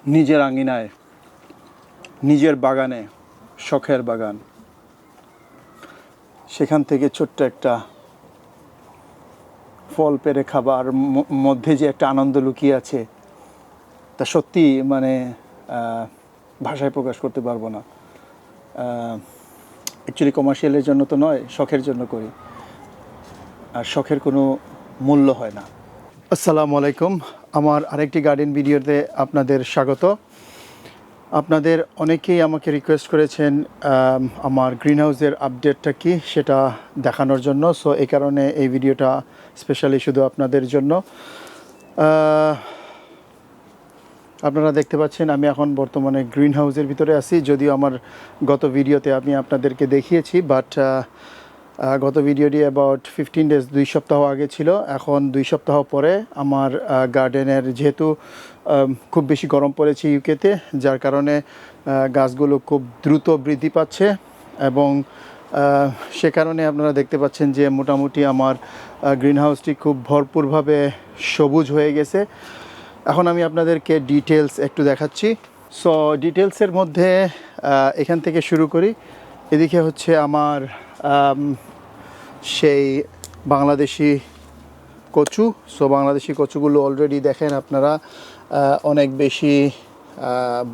নিজের আঙিনায়, নিজের বাগানে, শখের বাগান, সেখান থেকে ছোট্ট একটা ফল পেড়ে খাবার মধ্যে যে একটা আনন্দ লুকিয়ে আছে, তা সত্যি মানে ভাষায় প্রকাশ করতে পারবো না। অ্যাকচুয়ালি কমার্শিয়ালের জন্য তো নয়, শখের জন্য করি, আর শখের কোনো মূল্য হয় না। আসসালামু আলাইকুম, আমার আরেকটি গার্ডেন ভিডিওতে আপনাদের স্বাগত। আপনাদের অনেকেই আমাকে রিকোয়েস্ট করেছেন আমার গ্রিন হাউসের আপডেটটা কি সেটা দেখানোর জন্য। সো এই কারণে এই ভিডিওটা স্পেশালি শুধু আপনাদের জন্য। আপনারা দেখতে পাচ্ছেন আমি এখন বর্তমানে গ্রিন হাউসের ভিতরে আছি, যদিও আমার গত ভিডিওতে আমি আপনাদেরকে দেখিয়েছি, বাট গত ভিডিওটি অ্যাবাউট 15 ডেজ, 2 সপ্তাহ আগে ছিল। এখন 2 সপ্তাহ পরে আমার গার্ডেনের যেহেতু খুব বেশি গরম পড়েছে ইউকেতে, যার কারণে গাছগুলো খুব দ্রুত বৃদ্ধি পাচ্ছে এবং সে কারণে আপনারা দেখতে পাচ্ছেন যে মোটামুটি আমার গ্রিন হাউসটি খুব ভরপুরভাবে সবুজ হয়ে গেছে। এখন আমি আপনাদেরকে ডিটেলস একটু দেখাচ্ছি। সো ডিটেলসের মধ্যে এখান থেকে শুরু করি। এদিকে হচ্ছে আমার সেই বাংলাদেশি কচু। সো বাংলাদেশি কচুগুলো অলরেডি দেখেন আপনারা অনেক বেশি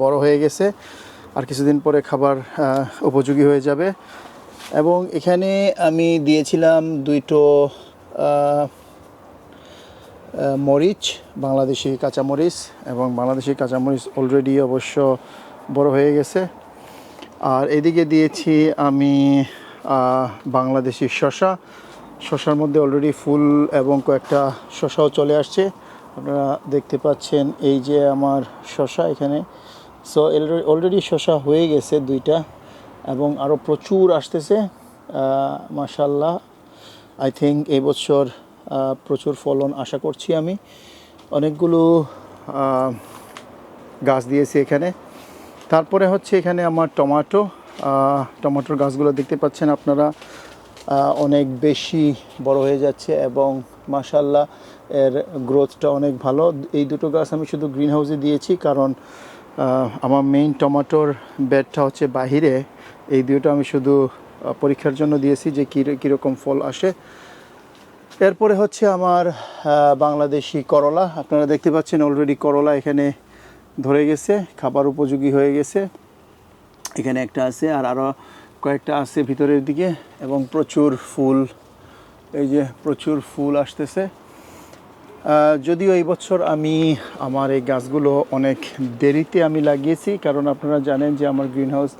বড় হয়ে গেছে, আর কিছুদিন পরে খাবার উপযোগী হয়ে যাবে। এবং এখানে আমি দিয়েছিলাম 2টো মরিচ, বাংলাদেশি কাঁচামরিচ, এবং বাংলাদেশি কাঁচামরিচ অলরেডি অবশ্য বড় হয়ে গেছে। আর এদিকে দিয়েছি আমি বাংলাদেশি শসার মধ্যে অলরেডি ফুল এবং কয়েকটা শসাও চলে আসছে। আপনারা দেখতে পাচ্ছেন এই যে আমার শসা এখানে। সো অলরেডি শসা হয়ে গেছে 2টা এবং আরও প্রচুর আসতেছে মাশাআল্লাহ। আই থিঙ্ক এই বছর প্রচুর ফলন আশা করছি আমি। অনেকগুলো গাছ দিয়েছি এখানে। তারপরে হচ্ছে এখানে আমার টমেটোর গাছগুলো দেখতে পাচ্ছেন আপনারা অনেক বেশি বড় হয়ে যাচ্ছে এবং মাশাআল্লাহ এর গ্রোথটা অনেক ভালো। এই 2টো গাছ আমি শুধু গ্রিন হাউসে দিয়েছি কারণ আমার মেইন টমেটোর বেডটা হচ্ছে বাহিরে। এই 2টো আমি শুধু পরীক্ষার জন্য দিয়েছি যে কীরকম ফল আসে। এরপরে হচ্ছে আমার বাংলাদেশি করলা। আপনারা দেখতে পাচ্ছেন অলরেডি করলা এখানে ধরে গেছে, খাবার উপযোগী হয়ে গেছে। এখানে একটা আছে আর আরও কয়েকটা আছে ভিতরের দিকে এবং প্রচুর ফুল, এই যে প্রচুর ফুল আসতেছে। যদিও এই বছর আমি আমার এই গাছগুলো অনেক দেরিতে আমি লাগিয়েছি, কারণ আপনারা জানেন যে আমার গ্রিন হাউস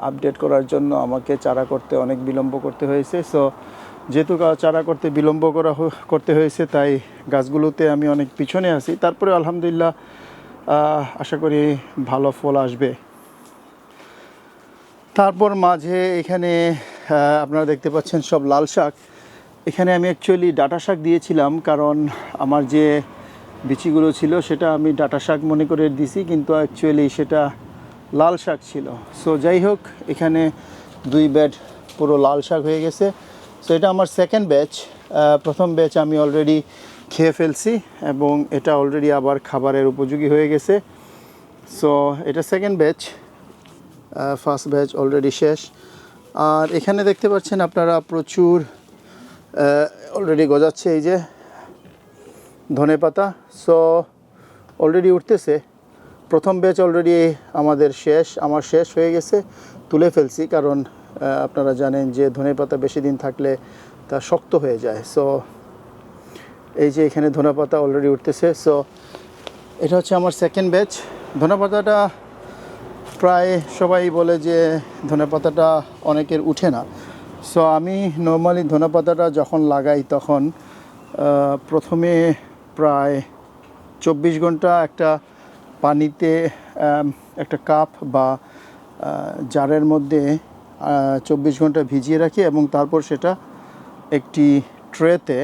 আপডেট করার জন্য আমাকে চারা করতে অনেক বিলম্ব করতে হয়েছে। সো যেহেতু চারা করতে বিলম্ব করতে হয়েছে, তাই গাছগুলোতে আমি অনেক পিছনে আছি। তারপরে আলহামদুলিল্লাহ আশা করি ভালো ফল আসবে। তারপর মাঝে এখানে আপনারা দেখতে পাচ্ছেন সব লাল শাক। এখানে আমি অ্যাকচুয়ালি ডাঁটা শাক দিয়েছিলাম, কারণ আমার যে বিচিগুলো ছিল সেটা আমি ডাঁটা শাক মনে করে দিছি, কিন্তু অ্যাকচুয়ালি সেটা লাল শাক ছিল। সো যাই হোক, এখানে 2 ব্যাচ পুরো লাল শাক হয়ে গেছে। সো এটা আমার সেকেন্ড ব্যাচ। প্রথম ব্যাচ আমি অলরেডি খেয়ে ফেলছি এবং এটা অলরেডি আবার খাবারের উপযোগী হয়ে গেছে। সো এটা second batch, first batch already শেষ। আর এখানে দেখতে পাচ্ছেন আপনারা প্রচুর অলরেডি গজাচ্ছে এই যে ধনেপাতা। সো অলরেডি উঠতেছে। প্রথম ব্যাচ অলরেডি আমার শেষ হয়ে গেছে, তুলে ফেলছি, কারণ আপনারা জানেন যে ধনেপাতা বেশি দিন থাকলে তা শক্ত হয়ে যায়। সো এই যে এখানে ধনেপাতা অলরেডি উঠতেছে। সো এটা হচ্ছে আমার সেকেন্ড ব্যাচ। ধনেপাতাটা প্রায় সবাই বলে যে ধনেপাতাটা অনেকের উঠে না। সো আমি নর্মালি ধনেপাতাটা যখন লাগাই তখন প্রথমে প্রায় 24 ঘন্টা একটা পানিতে একটা কাপ বা জারের মধ্যে 24 ঘন্টা ভিজিয়ে রাখি এবং তারপর সেটা একটি ট্রেতে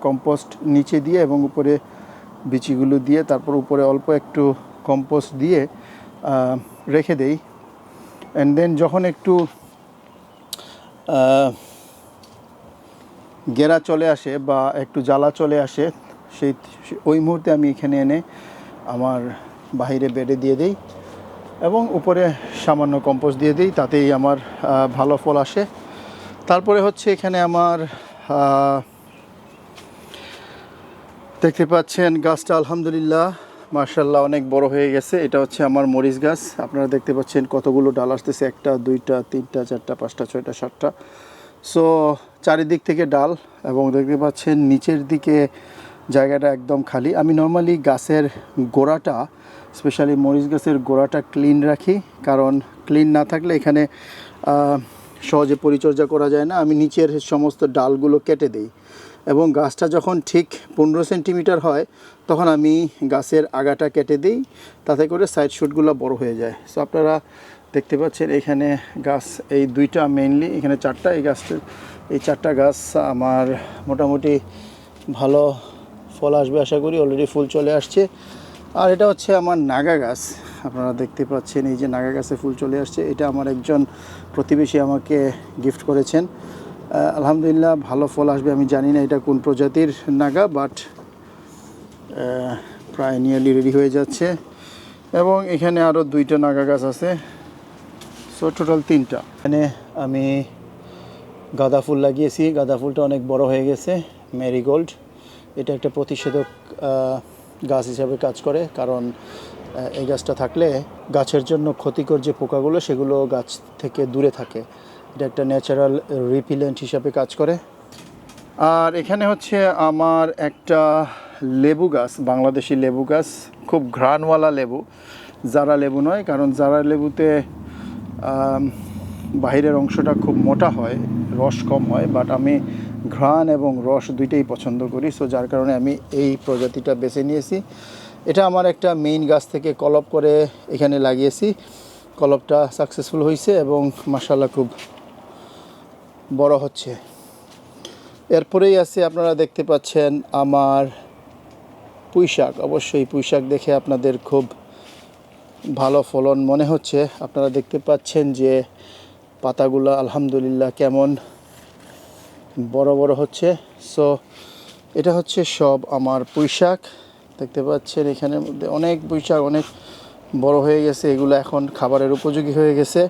কম্পোস্ট নিচে দিয়ে এবং উপরে বিচিগুলো দিয়ে, তারপর উপরে অল্প একটু কম্পোস্ট দিয়ে রেখে দেই। অ্যান্ড দেন যখন একটু গেরা চলে আসে বা একটু জ্বালা চলে আসে, ওই মুহূর্তে আমি এখানে এনে আমার বাইরে বেডে দিয়ে দিই এবং উপরে সামান্য কম্পোস্ট দিয়ে দিই, তাতেই আমার ভালো ফল আসে। তারপরে হচ্ছে এখানে আমার দেখতে পাচ্ছেন গাছটা আলহামদুলিল্লাহ মাশাআল্লাহ অনেক বড় হয়ে গেছে। এটা হচ্ছে আমার মরিচ গাছ। আপনারা দেখতে পাচ্ছেন কতগুলো ডাল আসতেছে, 1টা 2টা 3টা 4টা 5টা 6টা 7টা। সো চারিদিক থেকে ডাল, এবং দেখতে পাচ্ছেন নিচের দিকে জায়গাটা একদম খালি। আমি নর্মালি গাছের গোড়াটা, স্পেশালি মরিচ গাছের গোড়াটা ক্লিন রাখি, কারণ ক্লিন না থাকলে এখানে সহজে পরিচর্যা করা যায় না। আমি নিচের সমস্ত ডালগুলো কেটে দিই, এবং গাছটা যখন ঠিক 15 সেন্টিমিটার হয় তখন আমি গাছের আগাটা কেটে দিই, তাতে করে সাইড শুটগুলো বড় হয়ে যায়। সো আপনারা দেখতে পাচ্ছেন এখানে গাছ এই 2টা মেইনলি, এখানে 4টা, এই গাছটা এই 4টা গাছ আমার মোটামুটি ভালো ফল আসবে আশা করি। অলরেডি ফুল চলে আসছে। আর এটা হচ্ছে আমার নাগা গাছ। আপনারা দেখতে পাচ্ছেন এই যে নাগা গাছে ফুল চলে আসছে। এটা আমার একজন প্রতিবেশী আমাকে গিফট করেছেন। আলহামদুলিল্লাহ ভালো ফল আসবে। আমি জানি না এটা কোন প্রজাতির নাগা, বাট প্রায় নিয়ারলি রেডি হয়ে যাচ্ছে। এবং এখানে আরও 2টা নাগা গাছ আছে, সো টোটাল 3টা। এখানে আমি গাঁদা ফুল লাগিয়েছি। গাঁদা ফুলটা অনেক বড় হয়ে গেছে, মেরিগোল্ড। এটা একটা প্রতিষেধক গাছ হিসাবে কাজ করে, কারণ এই গাছটা থাকলে গাছের জন্য ক্ষতিকর যে পোকাগুলো সেগুলো গাছ থেকে দূরে থাকে। এটা একটা ন্যাচারাল রিপিলেন্ট হিসাবে কাজ করে। আর এখানে হচ্ছে আমার একটা লেবু গাছ, বাংলাদেশি লেবু গাছ, খুব ঘ্রাণওয়ালা লেবু, জারা লেবু নয়, কারণ জারা লেবুতে বাহিরের অংশটা খুব মোটা হয়, রস কম হয়, বাট আমি ঘ্রাণ এবং রস দুইটাই পছন্দ করি। সো যার কারণে আমি এই প্রজাতিটা বেছে নিয়েছি। এটা আমার একটা মেইন গাছ থেকে কলপ করে এখানে লাগিয়েছি। কলপটা সাকসেসফুল হয়েছে এবং মাশাআল্লাহ খুব বড় হচ্ছে। এরপরেই আছে, আপনারা দেখতে পাচ্ছেন আমার পুঁই শাক। অবশ্যই পুঁই শাক দেখে আপনাদের খুব ভালো ফলন মনে হচ্ছে। আপনারা দেখতে পাচ্ছেন যে পাতাগুলো আলহামদুলিল্লাহ কেমন বড় বড় হচ্ছে। সো এটা হচ্ছে সব আমার পুঁই শাক। দেখতে পাচ্ছেন এখানের মধ্যে অনেক পুঁই শাক অনেক বড় হয়ে গেছে, এগুলো এখন খাবারের উপযোগী হয়ে গেছে।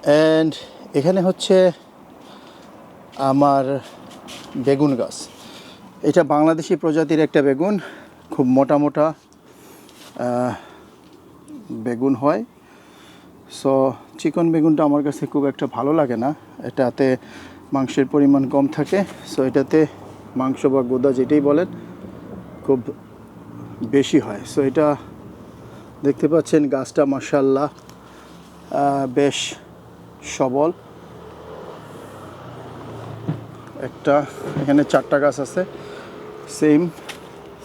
অ্যান্ড এখানে হচ্ছে আমার বেগুন গাছ। এটা বাংলাদেশি প্রজাতির একটা বেগুন, খুব মোটা মোটা বেগুন হয়। সো চিকন বেগুনটা আমার কাছে খুব একটা ভালো লাগে না, এটাতে মাংসের পরিমাণ কম থাকে। সো এটাতে মাংস বা গোদা যেটাই বলেন খুব বেশি হয়। সো এটা দেখতে পাচ্ছেন গাছটা মাশাআল্লাহ বেশ সবল। একটা এখানে 4টা গাছ আছে,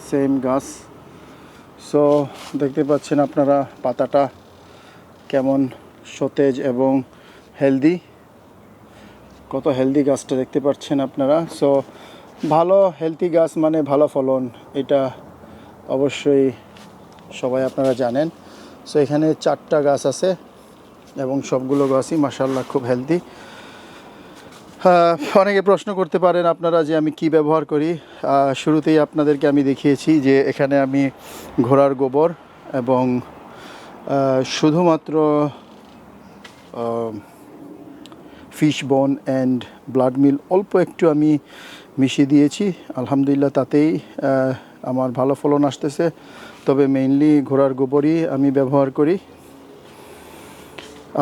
সেম গাছ। সো দেখতে পাচ্ছেন আপনারা পাতাটা কেমন সতেজ এবং হেলদি, কত হেলদি গাছটা দেখতে পাচ্ছেন আপনারা। সো ভালো হেলদি গাছ মানে ভালো ফলন, এটা অবশ্যই সবাই আপনারা জানেন। সো এখানে 4টা গাছ আছে এবং সবগুলো গাছই মাশাআল্লাহ খুব হেলদি। অনেকে প্রশ্ন করতে পারেন আপনারা যে আমি কি ব্যবহার করি। শুরুতেই আপনাদেরকে আমি দেখিয়েছি যে এখানে আমি ঘোড়ার গোবর এবং শুধুমাত্র ফিশ বোন অ্যান্ড ব্লাড মিল অল্প একটু আমি মিশিয়ে দিয়েছি। আলহামদুলিল্লাহ তাতেই আমার ভালো ফলন আসতেছে। তবে মেইনলি ঘোড়ার গোবরই আমি ব্যবহার করি।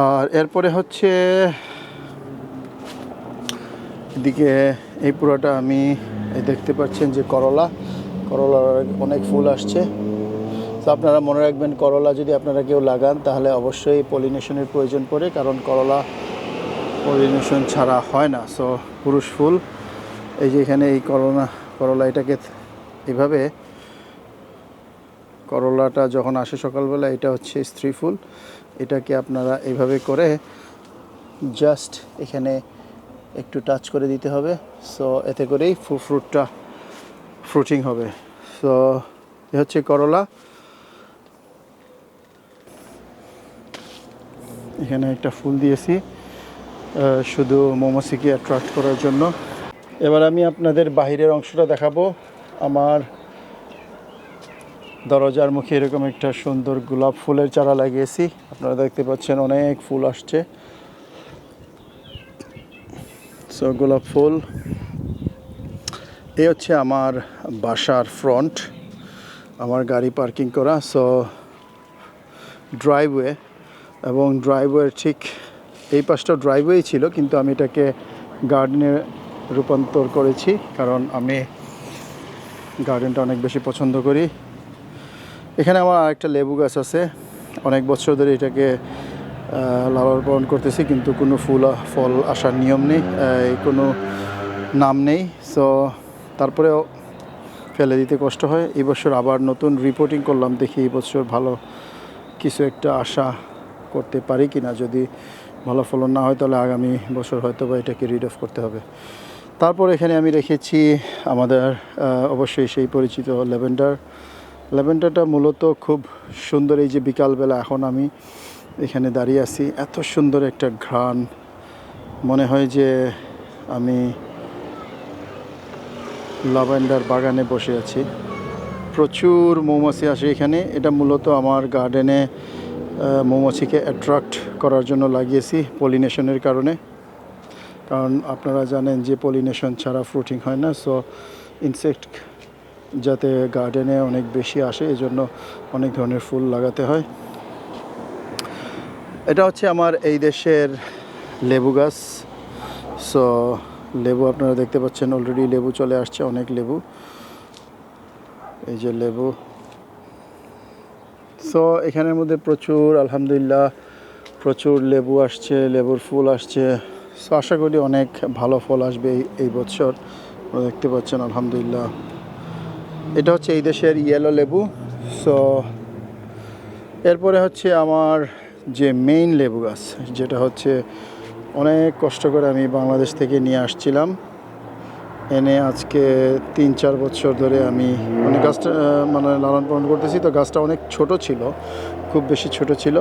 আর এরপরে হচ্ছে এদিকে এই পুরোটা আমি দেখতে পাচ্ছেন যে করলার অনেক ফুল আসছে। তো আপনারা মনে রাখবেন, করলা যদি আপনারা কেউ লাগান তাহলে অবশ্যই পলিনেশনের প্রয়োজন পড়ে, কারণ করলা পলিনেশন ছাড়া হয় না। সো পুরুষ ফুল, এই যে এখানে এই করলা এটাকে এইভাবে, করলাটা যখন আসে সকালবেলা, এটা হচ্ছে স্ত্রী ফুল। এটাকে আপনারা এইভাবে করে জাস্ট এখানে একটু টাচ করে দিতে হবে। সো এতে করেই ফ্রুটটা ফ্রুটিং হবে। সো এ হচ্ছে করলা। এখানে একটা ফুল দিয়েছি শুধু মৌমাছিকে অ্যাট্রাক্ট করার জন্য। এবার আমি আপনাদের বাহিরের অংশটা দেখাবো। আমার দরজার মুখে এরকম একটা সুন্দর গোলাপ ফুলের চারা লাগিয়েছি। আপনারা দেখতে পাচ্ছেন অনেক ফুল আসছে। সো গোলাপ ফুল, এই হচ্ছে আমার বাসার ফ্রন্ট, আমার গাড়ি পার্কিং করা। সো ড্রাইভওয়ে, এবং ড্রাইভওয়ের ঠিক এই পাশটা ড্রাইভওয়ে ছিল, কিন্তু আমি এটাকে গার্ডেনে রূপান্তর করেছি, কারণ আমি গার্ডেনটা অনেক বেশি পছন্দ করি। এখানে আমার আরেকটা লেবু গাছ আছে, অনেক বছর ধরে এটাকে লালন পালন করতেছি, কিন্তু কোনো ফল আসার নিয়ম নেই, কোনো নাম নেই। সো তারপরেও ফেলে দিতে কষ্ট হয়। এই বছর আবার নতুন রিপোর্টিং করলাম, দেখি এই বছর ভালো কিছু একটা আশা করতে পারি কি না। যদি ভালো ফলন না হয় তাহলে আগামী বছর হয়তো বা এটাকে রিড অফ করতে হবে। তারপর এখানে আমি রেখেছি আমাদের অবশ্যই সেই পরিচিত ল্যাভেন্ডারটা মূলত খুব সুন্দর। এই যে বিকালবেলা এখন আমি এখানে দাঁড়িয়ে আছি, এত সুন্দর একটা ঘ্রাণ, মনে হয় যে আমি ল্যাভেন্ডার বাগানে বসে আছি। প্রচুর মৌমাছি আসে এখানে। এটা মূলত আমার গার্ডেনে মৌমাছিকে অ্যাট্রাক্ট করার জন্য লাগিয়েছি, পলিনেশনের কারণে। কারণ আপনারা জানেন যে পলিনেশন ছাড়া ফ্রুটিং হয় না। সো ইনসেক্ট যাতে গার্ডেনে অনেক বেশি আসে, এজন্য অনেক ধরনের ফুল লাগাতে হয়। এটা হচ্ছে আমার এই দেশের লেবু গাছ। সো লেবু আপনারা দেখতে পাচ্ছেন, অলরেডি লেবু চলে আসছে, অনেক লেবু, এই যে লেবু। সো এখানের মধ্যে প্রচুর আলহামদুলিল্লাহ প্রচুর লেবু আসছে, লেবুর ফুল আসছে। সো আশা করি অনেক ভালো ফল আসবে এই বছর। দেখতে পাচ্ছেন আলহামদুলিল্লাহ, এটা হচ্ছে এই দেশের ইয়েলো লেবু। সো এরপরে হচ্ছে আমার যে মেইন লেবু গাছ, যেটা হচ্ছে অনেক কষ্ট করে আমি বাংলাদেশ থেকে নিয়ে আসছিলাম, এনে আজকে 3-4 বছর ধরে আমি গাছটা লালন পালন করতেছি। তো গাছটা অনেক ছোট ছিল, খুব বেশি ছোট ছিল।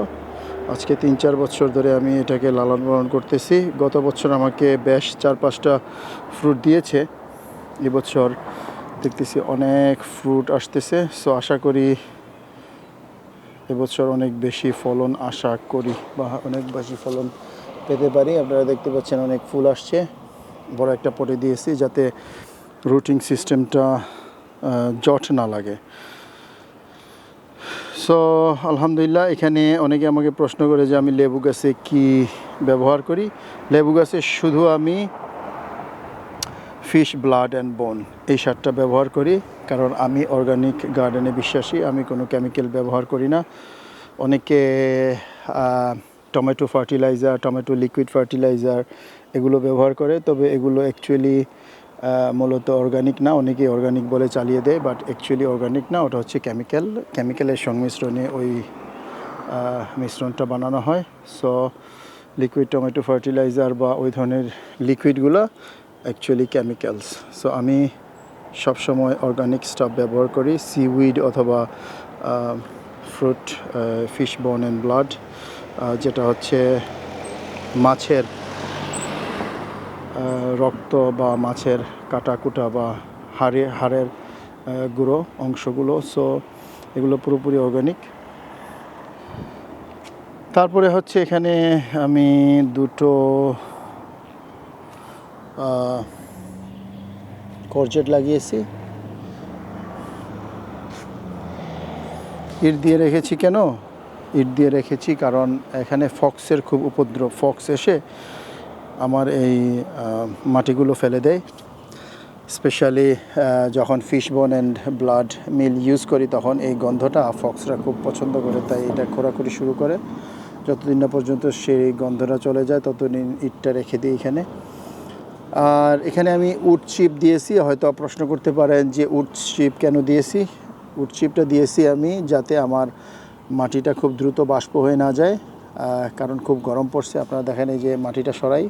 আজকে 3-4 বছর ধরে আমি এটাকে লালন পালন করতেছি। গত বছর আমাকে বেশ 4-5টা ফ্রুট দিয়েছে। এবছর দেখতেছি অনেক ফ্রুট আসতেছে। সো আশা করি এবছর অনেক বেশি ফলন আশা করি, বা অনেক বেশি ফলন পেতে পারি। আপনারা দেখতে পাচ্ছেন অনেক ফুল আসছে। বড় একটা পটে দিয়েছি যাতে রুটিং সিস্টেমটা জট না লাগে। সো আলহামদুলিল্লাহ, এখানে অনেকে আমাকে প্রশ্ন করে যে আমি লেবু গাছে কি ব্যবহার করি। লেবু গাছে শুধু আমি ফিশ ব্লাড অ্যান্ড বোন এই সারটা ব্যবহার করি, কারণ আমি অর্গানিক গার্ডেনে বিশ্বাসী, আমি কোনো কেমিক্যাল ব্যবহার করি না। অনেকে tomato fertiliser, tomato liquid fertiliser এগুলো ব্যবহার করে, তবে এগুলো অ্যাকচুয়ালি মূলত অর্গানিক না। অনেকেই অর্গানিক বলে চালিয়ে দেয়, বাট অ্যাকচুয়ালি অর্গানিক না, ওটা হচ্ছে কেমিক্যালের সংমিশ্রণে ওই মিশ্রণটা বানানো হয়। সো লিকুইড টমেটো ফার্টিলাইজার বা ওই ধরনের লিকুইডগুলো অ্যাকচুয়ালি কেমিক্যালস। সো আমি সবসময় অর্গানিক স্টাফ ব্যবহার করি, সিউইড অথবা ফ্রুট ফিশ বোন অ্যান্ড ব্লাড, যেটা হচ্ছে মাছের রক্ত বা মাছের কাটাকুটা বা হাড়ের গুঁড়ো অংশগুলো। সো এগুলো পুরোপুরি অর্গানিক। তারপরে হচ্ছে এখানে আমি দুটো করজেট লাগিয়েছি। ইট দিয়ে রেখেছি কেন? ইট দিয়ে রেখেছি কারণ এখানে ফক্সের খুব উপদ্রব। ফক্স এসে আমার এই মাটিগুলো ফেলে দেয়। স্পেশালি যখন ফিশ বোন অ্যান্ড ব্লাড মিল ইউজ করি, তখন এই গন্ধটা ফক্সরা খুব পছন্দ করে, তাই এটা খোঁড়াখুড়ি শুরু করে। যতদিন না পর্যন্ত সেই গন্ধটা চলে যায় ততদিন ইটটা রেখে দিই এখানে। আর এখানে আমি উড চিপ দিয়েছি। হয়তো প্রশ্ন করতে পারেন যে উড চিপ কেন দিয়েছি। উড চিপটা দিয়েছি আমি যাতে আমার মাটিটা খুব দ্রুত বাষ্প হয়ে না যায়, কারণ খুব গরম পড়ছে। আপনারা দেখেন এই যে মাটিটা সরাই,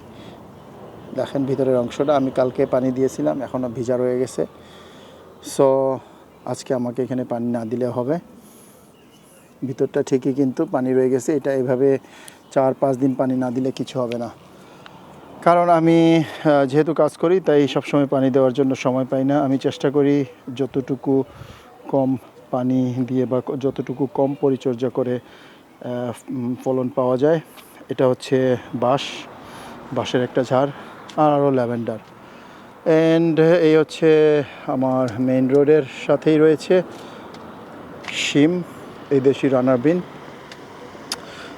দেখেন ভিতরের অংশটা আমি কালকে পানি দিয়েছিলাম, এখনও ভিজা রয়ে গেছে। সো আজকে আমাকে এখানে পানি না দিলে হবে। ভিতরটা ঠিকই কিন্তু পানি রয়ে গেছে। এটা এভাবে 4-5 দিন পানি না দিলে কিছু হবে না, কারণ আমি যেহেতু কাজ করি তাই সবসময় পানি দেওয়ার জন্য সময় পাই না। আমি চেষ্টা করি যতটুকু কম পানি দিয়ে বা যতটুকু কম পরিচর্যা করে ফলন পাওয়া যায়। এটা হচ্ছে বাঁশের একটা ঝাড়, আর আরও ল্যাভেন্ডার। অ্যান্ড এই হচ্ছে আমার মেইন রোডের সাথেই রয়েছে শিম, এই দেশি রানার বিন।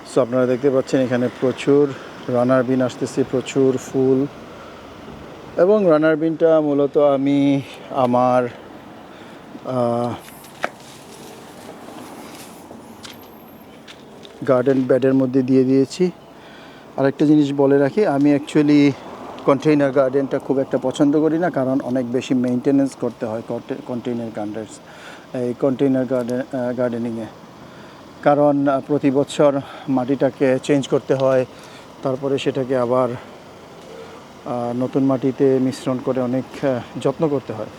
সো আপনারা দেখতে পাচ্ছেন এখানে প্রচুর রানার বিন আসতেছে, প্রচুর ফুল। এবং রানার বিনটা মূলত আমি আমার গার্ডেন বেডের মধ্যে দিয়ে দিয়েছি। আরেকটা জিনিস বলে রাখি, আমি অ্যাকচুয়ালি কন্টেইনার গার্ডেনটা খুব একটা পছন্দ করি না, কারণ অনেক বেশি মেনটেনেন্স করতে হয় কন্টেইনার গার্ডেনিংয়ে। কারণ প্রতি বছর মাটিটাকে চেঞ্জ করতে হয়, তারপরে সেটাকে আবার নতুন মাটিতে মিশ্রণ করে অনেক যত্ন করতে হয়।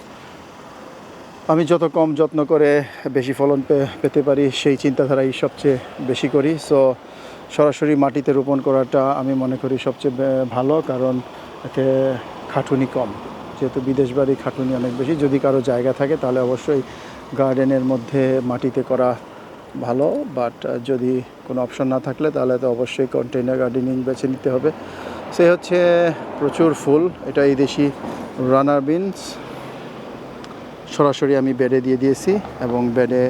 আমি যত কম যত্ন করে বেশি ফলন পেতে পারি সেই চিন্তাধারাই সবচেয়ে বেশি করি। সো সরাসরি মাটিতে রোপণ করাটা আমি মনে করি সবচেয়ে ভালো, কারণ এতে খাটুনি কম। যেহেতু বিদেশ বাড়ি খাটুনি অনেক বেশি। যদি কারো জায়গা থাকে তাহলে অবশ্যই গার্ডেনের মধ্যে মাটিতে করা ভালো, বাট যদি কোনো অপশন না থাকলে তাহলে তো অবশ্যই কন্টেইনার গার্ডেনিং বেছে নিতে হবে। সে হচ্ছে প্রচুর ফুল, এটা এই দেশি রানার বিনস। সরাসরি আমি বেডে দিয়ে দিয়েছি, এবং বেডে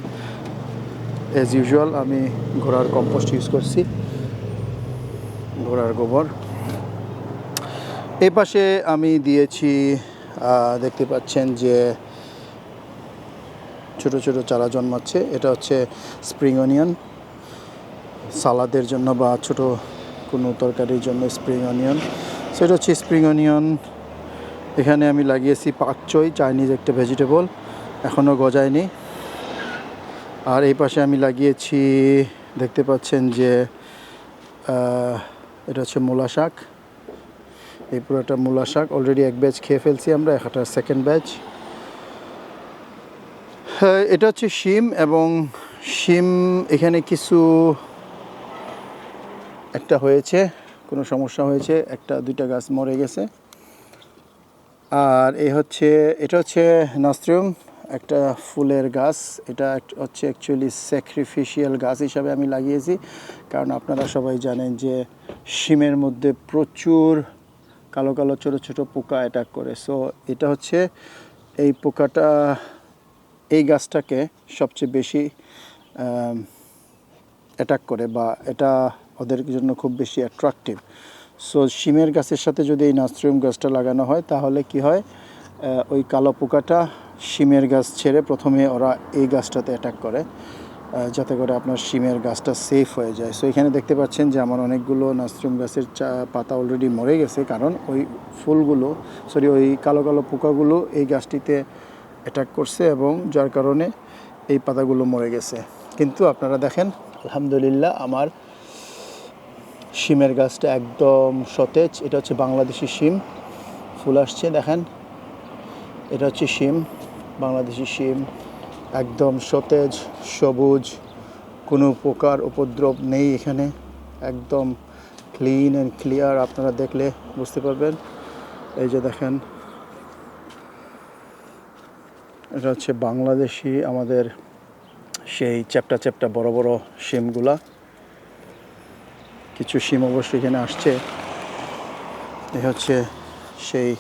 অ্যাজ ইউজুয়াল আমি ঘোড়ার কম্পোস্ট ইউজ করছি, ঘোড়ার গোবর। এই পাশে আমি দিয়েছি, দেখতে পাচ্ছেন যে ছোট ছোট চারা জন্মাচ্ছে। এটা হচ্ছে স্প্রিং অনিয়ন, সালাদের জন্য বা ছোট কোনো তরকারির জন্য স্প্রিং অনিয়ন। সেটা হচ্ছে স্প্রিং অনিয়ন। এখানে আমি লাগিয়েছি পাক চই, চাইনিজ একটা ভেজিটেবল, এখনও গজায়নি। আর এই পাশে আমি লাগিয়েছি, দেখতে পাচ্ছেন যে এটা হচ্ছে মূলা শাক। এই পুরোটা মূলা শাক, অলরেডি এক ব্যাচ খেয়ে ফেলছি আমরা, একটা সেকেন্ড ব্যাচ। হ্যাঁ, এটা হচ্ছে শিম, এবং শিম এখানে কিছু একটা হয়েছে, কোনো সমস্যা হয়েছে, একটা দুইটা গাছ মরে গেছে। আর এটা হচ্ছে নাস্ট্রিয়াম, একটা ফুলের গাছ। এটা হচ্ছে অ্যাকচুয়ালি স্যাক্রিফিশিয়াল গাছ হিসাবে আমি লাগিয়েছি, কারণ আপনারা সবাই জানেন যে শিমের মধ্যে প্রচুর কালো কালো ছোটো ছোটো পোকা অ্যাটাক করে। সো এটা হচ্ছে এই পোকাটা এই গাছটাকে সবচেয়ে বেশি অ্যাটাক করে, বা এটা ওদের জন্য খুব বেশি অ্যাট্রাকটিভ। সো শিমের গাছের সাথে যদি এই নাস্ট্রিয়াম গাছটা লাগানো হয় তাহলে কি হয়, ওই কালো পোকাটা শিমের গাছ ছেড়ে প্রথমে ওরা এই গাছটাতে অ্যাটাক করে, যাতে করে আপনার শিমের গাছটা সেফ হয়ে যায়। সো এখানে দেখতে পাচ্ছেন যে আমার অনেকগুলো নাস্ট্রিয়াম গাছের পাতা অলরেডি মরে গেছে, কারণ ওই ওই কালো কালো পোকাগুলো এই গাছটিতে অ্যাটাক করছে, এবং যার কারণে এই পাতাগুলো মরে গেছে। কিন্তু আপনারা দেখেন, আলহামদুলিল্লাহ আমার শিমের গাছটা একদম সতেজ। এটা হচ্ছে বাংলাদেশি শিম, ফুল আসছে দেখেন, এটা হচ্ছে শিম, বাংলাদেশি শিম, একদম সতেজ সবুজ, কোনো পোকার উপদ্রব নেই এখানে, একদম ক্লিন অ্যান্ড ক্লিয়ার। আপনারা দেখলে বুঝতে পারবেন। এই যে দেখেন, এটা হচ্ছে বাংলাদেশি আমাদের সেই চ্যাপ্টা চ্যাপ্টা বড় বড় শিমগুলা। কিছু শিম অবশ্যই এখানে আসছে। এই হচ্ছে সেই,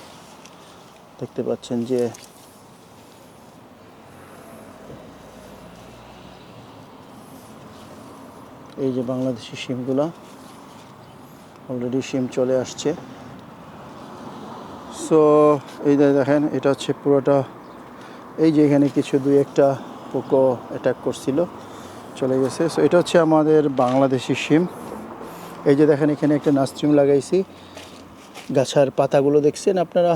দেখতে পাচ্ছেন যে এই যে বাংলাদেশি শিমগুলা, অলরেডি শিম চলে আসছে। সো এই যে দেখেন, এটা হচ্ছে পুরোটা, এই যে এখানে কিছু দুই একটা পোকা অ্যাটাক করছিল, চলে গেছে। সো এটা হচ্ছে আমাদের বাংলাদেশি শিম। এই যে দেখেন, এখানে একটা নাস্ট্রিয়াম লাগাইছি, গাছের পাতাগুলো দেখছেন আপনারা,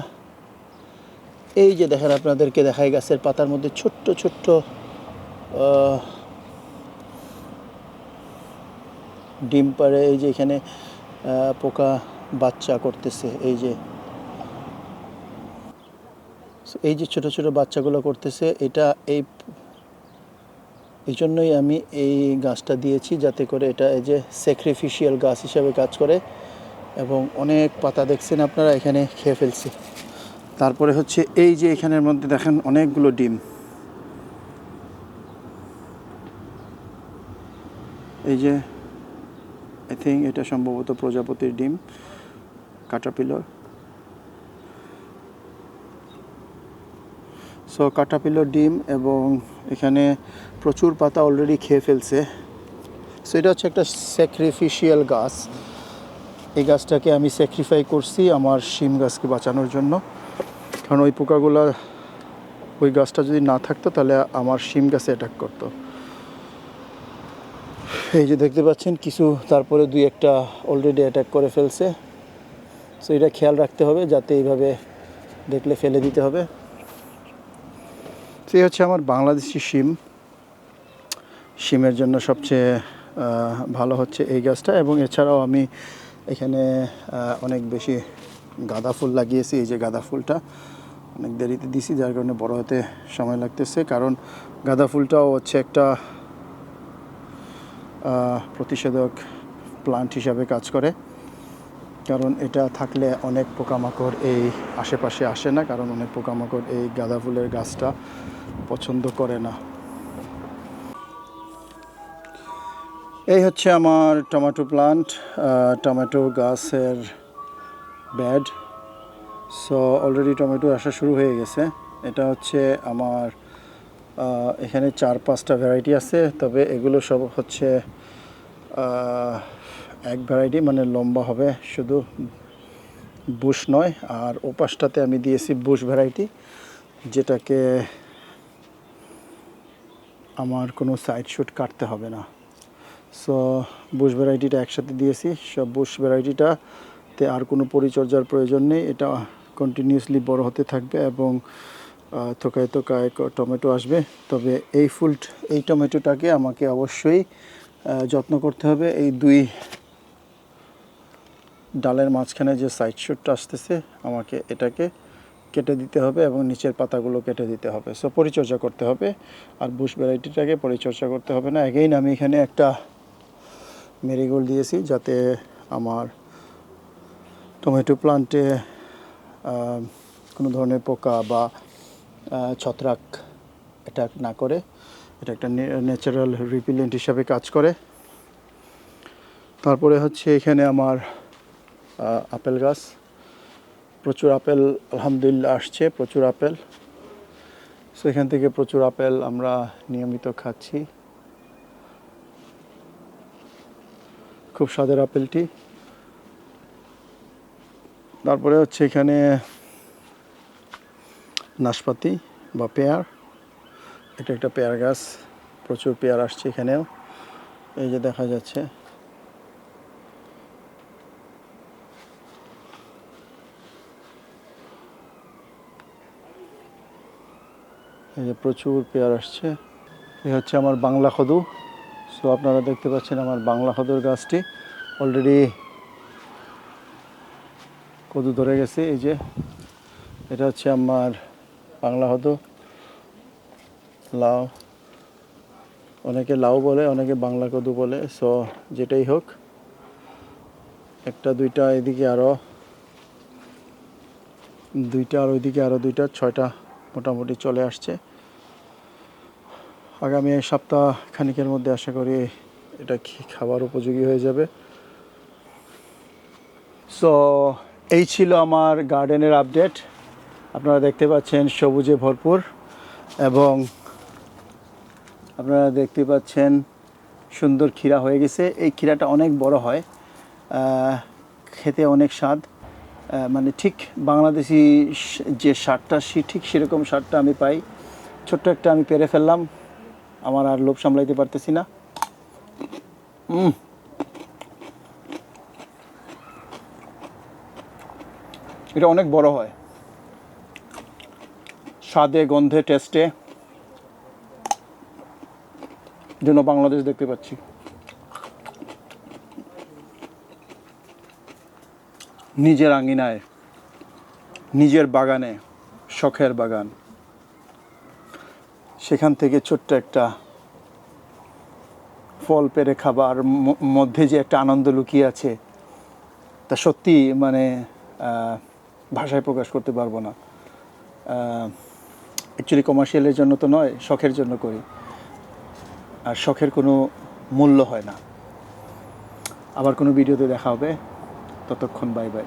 এই যে দেখেন, আপনাদেরকে দেখাই গাছের পাতার মধ্যে ছোট্ট ছোট্ট ডিম পাড়ে। এই যে এখানে পোকা বাচ্চা করতেছে, এই যে ছোট ছোট বাচ্চাগুলো করতেছে। এটা এই জন্যই আমি এই গাছটা দিয়েছি, যাতে করে এটা এই যে স্যাক্রিফিশিয়াল গাছ হিসাবে কাজ করে, এবং অনেক পাতা দেখছেন আপনারা এখানে খেয়ে ফেলছি। তারপরে হচ্ছে এই যে এখানের মধ্যে দেখেন অনেকগুলো ডিম, এই যে আই থিঙ্ক এটা সম্ভবত প্রজাপতির ডিম, ক্যাটারপিলর। সো ক্যাটারপিলর ডিম, এবং এখানে প্রচুর পাতা অলরেডি খেয়ে ফেলছে। সো এটা হচ্ছে একটা স্যাক্রিফিশিয়াল গাছ। এই গাছটাকে আমি স্যাক্রিফাই করছি আমার শিম গাছকে বাঁচানোর জন্য, কারণ ওই পোকাগুলো, ওই গাছটা যদি না থাকতো তাহলে আমার শিম গাছে অ্যাটাক করতো। এই যে দেখতে পাচ্ছেন কিছু, তারপরে দুই একটা অলরেডি অ্যাটাক করে ফেলছে। সো এটা খেয়াল রাখতে হবে, যাতে এইভাবে দেখলে ফেলে দিতে হবে। তো এই হচ্ছে আমার বাংলাদেশি শিম। শিমের জন্য সবচেয়ে ভালো হচ্ছে এই গাছটা, এবং এছাড়াও আমি এখানে অনেক বেশি গাঁদা ফুল লাগিয়েছি। এই যে গাঁদা ফুলটা অনেক দেরিতে দিছি, যার কারণে বড় হতে সময় লাগতেছে, কারণ গাঁদা ফুলটাও হচ্ছে একটা প্রতিষেধক প্লান্ট হিসাবে কাজ করে। কারণ এটা থাকলে অনেক পোকামাকড় এই আশেপাশে আসে না, কারণ অনেক পোকামাকড় এই গাঁদা ফুলের গাছটা পছন্দ করে না। এই হচ্ছে আমার টমেটো প্লান্ট, টমেটো গাছের বেড। সো অলরেডি টমেটো আসা শুরু হয়ে গেছে। এটা হচ্ছে আমার এখানে 4-5টা ভ্যারাইটি আছে, তবে এগুলো সব হচ্ছে এক ভ্যারাইটি, মানে লম্বা হবে, শুধু বুশ নয়। আর ওপাশটাতে আমি দিয়েছি বুশ ভ্যারাইটি, যেটাকে আমার কোনো সাইড শুট কাটতে হবে না। সো বুশ ভ্যারাইটিটা একসাথে দিয়েছি। সব বুশ ভ্যারাইটিটাতে আর কোনো পরিচর্যার প্রয়োজন নেই, এটা কন্টিনিউয়াসলি বড় হতে থাকবে এবং থোকায় থোকায় টমেটো আসবে। তবে এই টমেটোটাকে আমাকে অবশ্যই যত্ন করতে হবে। এই দুই ডালের মাঝখানে যে সাইড শুটটা আসতেছে, আমাকে এটাকে কেটে দিতে হবে এবং নিচের পাতাগুলো কেটে দিতে হবে। সো পরিচর্যা করতে হবে, আর বুশ ভ্যারাইটিটাকে পরিচর্যা করতে হবে না। অ্যাগেইন আমি এখানে একটা মেরিগোল্ড দিয়েছি, যাতে আমার টমেটো প্লান্টে কোনো ধরনের পোকা বা ছত্রাক অ্যাটাক না করে। এটা একটা ন্যাচারাল রিপিলেন্ট হিসাবে কাজ করে। তারপরে হচ্ছে এখানে আমার আপেল গাছ, প্রচুর আপেল আলহামদুলিল্লাহ আসছে, প্রচুর আপেল। সো এখান থেকে প্রচুর আপেল আমরা নিয়মিত খাচ্ছি। খুব স্বাদের আপেলটি। তারপরে হচ্ছে এখানে নাশপাতি বা পেয়ার, এটা একটা পেয়ার গাছ, প্রচুর পেয়ার আসছে এখানেও, এই যে দেখা যাচ্ছে। এই যে প্রচুর পেয়ার আসছে। এই হচ্ছে আমার বাংলা কদু। সো আপনারা দেখতে পাচ্ছেন আমার বাংলা কদুর গাছটি অলরেডি কদু ধরে গেছে। এই যে এটা হচ্ছে আমার বাংলা কদু। লাউ, অনেকে লাউ বলে, অনেকে বাংলা কদু বলে। সো যেটাই হোক, একটা দুইটা, এদিকে আরও দুইটা, আর ওইদিকে আরও দুইটা, 6টা মোটামুটি চলে আসছে। আগামী সপ্তাহ খানিকের মধ্যে আশা করি এটা খাবার উপযোগী হয়ে যাবে। সো এই ছিল আমার গার্ডেনের আপডেট। আপনারা দেখতে পাচ্ছেন সবুজে ভরপুর, এবং আপনারা দেখতে পাচ্ছেন সুন্দর ক্ষীরা হয়ে গেছে। এই ক্ষীরাটা অনেক বড় হয়, খেতে অনেক স্বাদ, মানে ঠিক বাংলাদেশি যে স্বাদটা, ঠিক সেরকম স্বাদটা আমি পাই। ছোট্ট একটা আমি পেরে ফেললাম, আমার আর লোভ সামলাইতে পারতেছি না। এটা অনেক বড় হয়, স্বাদে, গন্ধে, টেস্টে যেন বাংলাদেশ দেখতে পাচ্ছি। নিজের আঙিনায়, নিজের বাগানে, শখের বাগান, সেখান থেকে ছোট্ট একটা ফল পেরে খাবার মধ্যে যে একটা আনন্দ লুকিয়ে আছে, তা সত্যি মানে ভাষায় প্রকাশ করতে পারবো না। অ্যাকচুয়ালি কমার্শিয়ালের জন্য তো নয়, শখের জন্য করি, আর শখের কোনো মূল্য হয় না। আবার কোনো ভিডিওতে দেখা হবে, ততক্ষণ বাই বাই।